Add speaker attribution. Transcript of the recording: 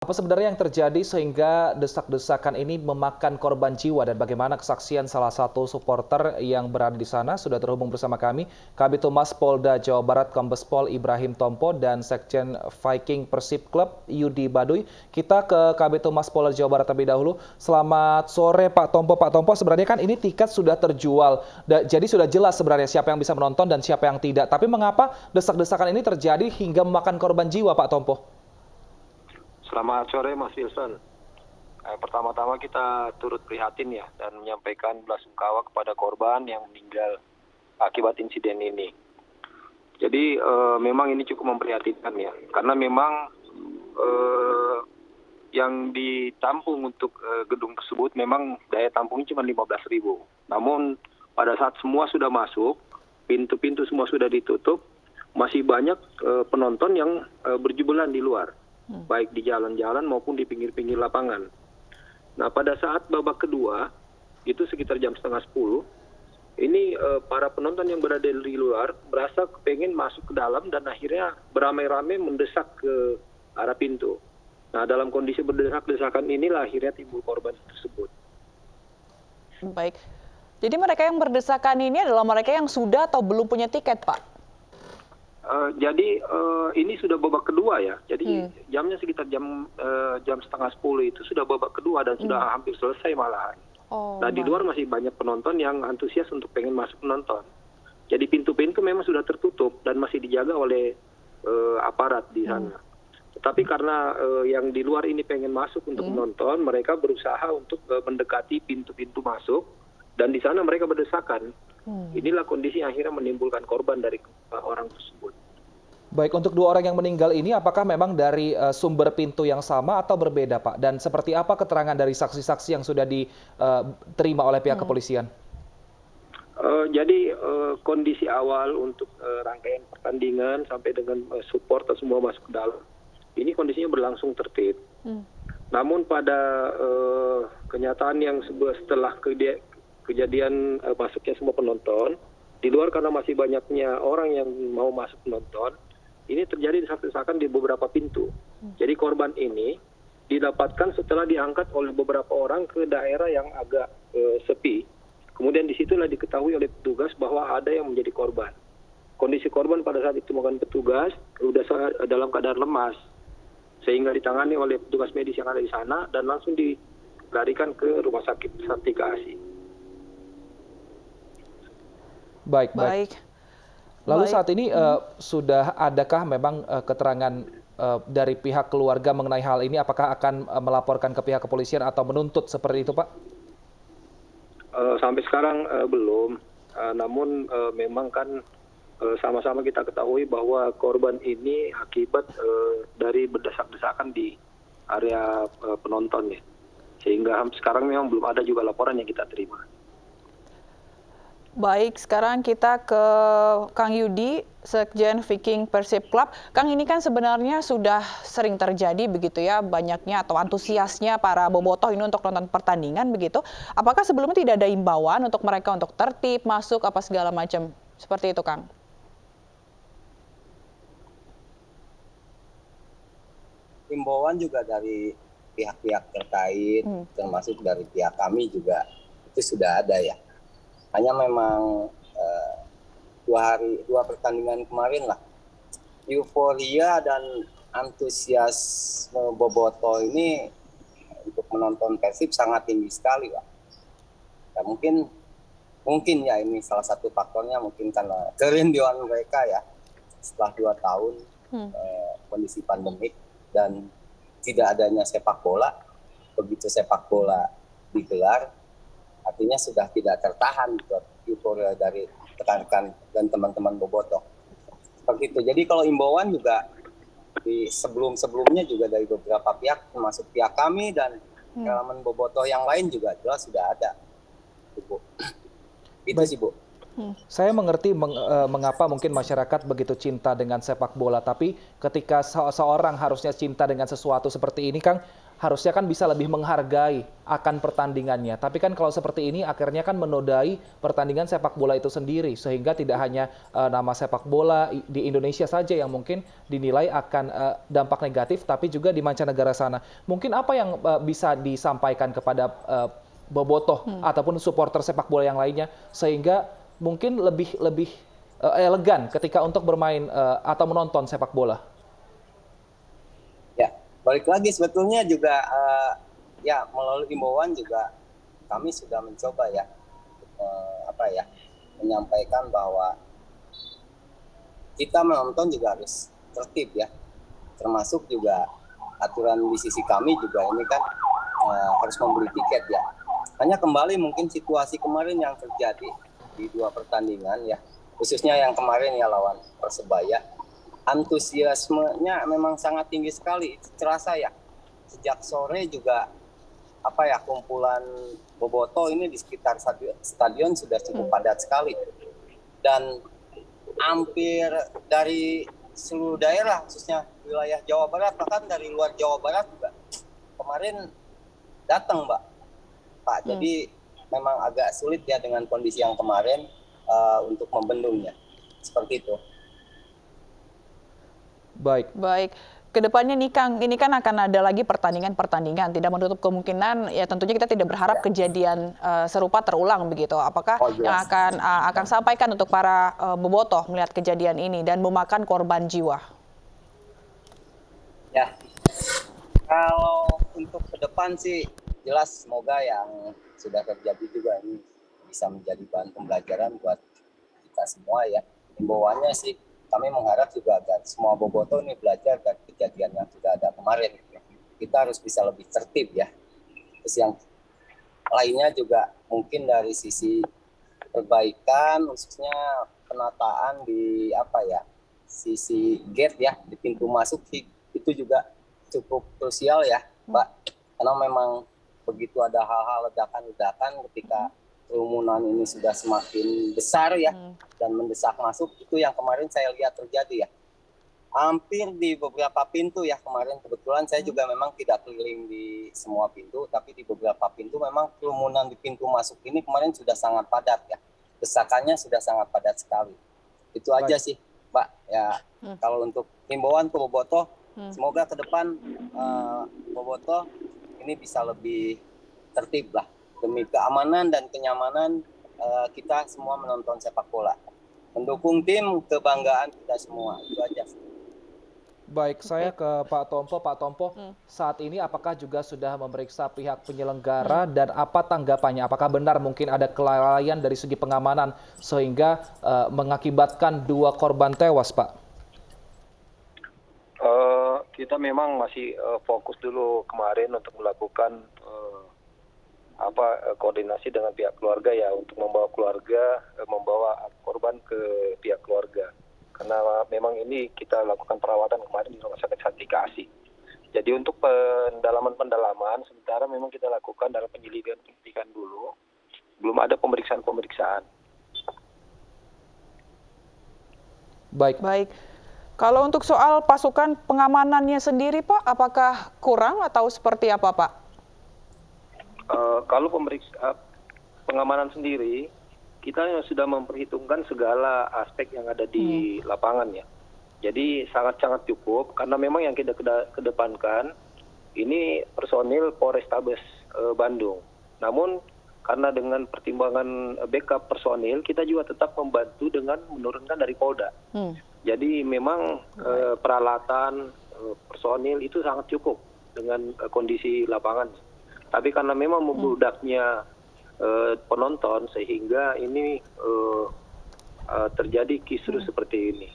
Speaker 1: Apa sebenarnya yang terjadi sehingga desak-desakan ini memakan korban jiwa dan bagaimana kesaksian salah satu supporter yang berada di sana? Sudah terhubung bersama kami, Kabid Humas Polda Jawa Barat Kombes Pol Ibrahim Tompo dan Sekjen Viking Persib Club Yudi Baduy. Kita ke Kabid Humas Polda Jawa Barat terlebih dahulu. Selamat sore Pak Tompo. Pak Tompo, sebenarnya kan ini tiket sudah terjual, jadi sudah jelas sebenarnya siapa yang bisa menonton dan siapa yang tidak. Tapi mengapa desak-desakan ini terjadi hingga memakan korban jiwa, Pak Tompo?
Speaker 2: Selamat sore Mas Wilson. Pertama-tama kita turut prihatin ya dan menyampaikan belasungkawa kepada korban yang meninggal akibat insiden ini. Jadi memang ini cukup memprihatinkan ya, karena memang yang ditampung untuk gedung tersebut memang daya tampungnya cuma 15.000. Namun pada saat semua sudah masuk, pintu-pintu semua sudah ditutup, masih banyak penonton yang berjubelan di luar. Baik di jalan-jalan maupun di pinggir-pinggir lapangan. Nah, pada saat babak kedua, itu sekitar jam 9:30, ini para penonton yang berada di luar merasa kepengen masuk ke dalam dan akhirnya beramai-ramai mendesak ke arah pintu. Nah, dalam kondisi berdesak-desakan inilah akhirnya timbul korban tersebut.
Speaker 3: Baik, jadi mereka yang berdesakan ini adalah mereka yang sudah atau belum punya tiket, Pak?
Speaker 2: Jadi ini sudah babak kedua ya. Jadi jamnya sekitar jam 9:30 itu sudah babak kedua dan sudah hampir selesai malahan. Nah di luar masih banyak penonton yang antusias untuk pengen masuk menonton. Jadi pintu-pintu memang sudah tertutup dan masih dijaga oleh aparat di sana. Tetapi karena yang di luar ini pengen masuk untuk menonton, mereka berusaha untuk mendekati pintu-pintu masuk dan di sana mereka berdesakan. Inilah kondisi yang akhirnya menimbulkan korban dari orang tersebut.
Speaker 1: Baik, untuk dua orang yang meninggal ini apakah memang dari sumber pintu yang sama atau berbeda, Pak? Dan seperti apa keterangan dari saksi-saksi yang sudah diterima oleh pihak kepolisian?
Speaker 2: Jadi kondisi awal untuk rangkaian pertandingan sampai dengan supporter semua masuk ke dalam, ini kondisinya berlangsung tertib. Namun pada kenyataan yang setelah kejadian masuknya semua penonton, di luar karena masih banyaknya orang yang mau masuk menonton, ini terjadi desak-desakan di beberapa pintu. Jadi korban ini didapatkan setelah diangkat oleh beberapa orang ke daerah yang agak sepi. Kemudian disitulah diketahui oleh petugas bahwa ada yang menjadi korban. Kondisi korban pada saat ditemukan petugas sudah dalam keadaan lemas, sehingga ditangani oleh petugas medis yang ada di sana dan langsung dilarikan ke Rumah Sakit Sartika Asi.
Speaker 1: Baik. Lalu saat ini sudah adakah memang keterangan dari pihak keluarga mengenai hal ini? Apakah akan melaporkan ke pihak kepolisian atau menuntut seperti itu, Pak?
Speaker 2: Sampai sekarang belum. Namun memang kan sama-sama kita ketahui bahwa korban ini akibat dari berdesak-desakan di area penonton ya. Sehingga sekarang memang belum ada juga laporan yang kita terima.
Speaker 3: Baik, sekarang kita ke Kang Yudi, Sekjen Viking Persib Club. Kang, ini kan sebenarnya sudah sering terjadi begitu ya, banyaknya atau antusiasnya para bobotoh ini untuk nonton pertandingan begitu. Apakah sebelumnya tidak ada imbauan untuk mereka untuk tertib, masuk, apa segala macam? Seperti itu, Kang.
Speaker 4: Imbauan juga dari pihak-pihak terkait, termasuk dari pihak kami juga, itu sudah ada ya. Hanya memang 2 pertandingan kemarin lah, euforia dan antusiasme bobotoh ini untuk menonton Persib sangat tinggi sekali, Pak. Ya, mungkin ya ini salah satu faktornya, mungkin karena kerinduan mereka ya setelah 2 tahun kondisi pandemik dan tidak adanya sepak bola. Begitu sepak bola digelar, artinya sudah tidak tertahan euforia dari rekan-rekan dan teman-teman bobotoh. Seperti itu. Jadi kalau imbauan juga di sebelum-sebelumnya juga dari beberapa pihak, termasuk pihak kami dan elemen bobotoh yang lain juga jelas sudah ada. Bu. Itu sih, Bu.
Speaker 1: Saya mengerti mengapa mungkin masyarakat begitu cinta dengan sepak bola, tapi ketika seorang harusnya cinta dengan sesuatu seperti ini, Kang, harusnya kan bisa lebih menghargai akan pertandingannya. Tapi kan kalau seperti ini akhirnya kan menodai pertandingan sepak bola itu sendiri, sehingga tidak hanya nama sepak bola di Indonesia saja yang mungkin dinilai akan dampak negatif, tapi juga di mancanegara sana. Mungkin apa yang bisa disampaikan kepada bobotoh ataupun supporter sepak bola yang lainnya sehingga mungkin lebih elegan ketika untuk bermain atau menonton sepak bola?
Speaker 4: Ya, balik lagi sebetulnya juga ya melalui himbauan juga kami sudah mencoba ya menyampaikan bahwa kita menonton juga harus tertib ya, termasuk juga aturan di sisi kami juga ini kan harus membeli tiket ya. Hanya kembali mungkin situasi kemarin yang terjadi di 2 pertandingan ya, khususnya yang kemarin ya lawan Persebaya, antusiasmenya memang sangat tinggi sekali, terasa ya. Sejak sore juga kumpulan bobotoh ini di sekitar stadion sudah cukup padat sekali. Dan hampir dari seluruh daerah, khususnya wilayah Jawa Barat, bahkan dari luar Jawa Barat juga kemarin datang, Pak. Jadi memang agak sulit ya dengan kondisi yang kemarin untuk membendungnya. Seperti itu.
Speaker 3: Baik. Kedepannya nih Kang, ini kan akan ada lagi pertandingan, tidak menutup kemungkinan ya tentunya kita tidak berharap kejadian serupa terulang begitu. Apakah yang akan sampaikan untuk para bobotoh melihat kejadian ini dan memakan korban jiwa?
Speaker 4: Ya, kalau untuk ke depan sih jelas semoga yang sudah terjadi juga ini bisa menjadi bahan pembelajaran buat kita semua ya. Himbauannya sih kami mengharap juga agar semua bobotoh ini belajar dari kejadian yang sudah ada kemarin. Kita harus bisa lebih tertib ya. Terus yang lainnya juga mungkin dari sisi perbaikan, khususnya penataan di sisi gate ya, di pintu masuk itu juga cukup krusial ya, Mbak. Karena memang begitu ada hal-hal ledakan-ledakan ketika kerumunan ini sudah semakin besar ya dan mendesak masuk, itu yang kemarin saya lihat terjadi ya. Hampir di beberapa pintu ya kemarin, kebetulan saya juga memang tidak keliling di semua pintu, tapi di beberapa pintu memang kerumunan di pintu masuk ini kemarin sudah sangat padat ya. Desakannya sudah sangat padat sekali. Itu aja sih, Mbak. Ya, kalau untuk himbauan ke bobotoh, semoga ke depan bobotoh ini bisa lebih tertib lah demi keamanan dan kenyamanan kita semua menonton sepak bola. Mendukung tim, kebanggaan kita semua. Itu aja.
Speaker 1: Baik, saya ke Pak Tompo. Pak Tompo, saat ini apakah juga sudah memeriksa pihak penyelenggara dan apa tanggapannya? Apakah benar mungkin ada kelalaian dari segi pengamanan sehingga mengakibatkan 2 korban tewas, Pak?
Speaker 2: Kita memang masih fokus dulu kemarin untuk melakukan koordinasi dengan pihak keluarga ya, untuk membawa korban ke pihak keluarga. Karena memang ini kita lakukan perawatan kemarin di Rumah Sakit Sartika Asi. Jadi untuk pendalaman sementara memang kita lakukan dalam penyelidikan dulu, belum ada pemeriksaan.
Speaker 1: Baik.
Speaker 3: Kalau untuk soal pasukan pengamanannya sendiri, Pak, apakah kurang atau seperti apa, Pak?
Speaker 2: Kalau pengamanan sendiri, kita sudah memperhitungkan segala aspek yang ada di lapangan ya. Jadi sangat-sangat cukup, karena memang yang kita kedepankan ini personil Polrestabes Bandung. Namun karena dengan pertimbangan backup personil, kita juga tetap membantu dengan menurunkan dari Polda. Jadi memang peralatan personil itu sangat cukup dengan kondisi lapangan. Tapi karena memang membludaknya penonton sehingga ini terjadi kisruh seperti ini.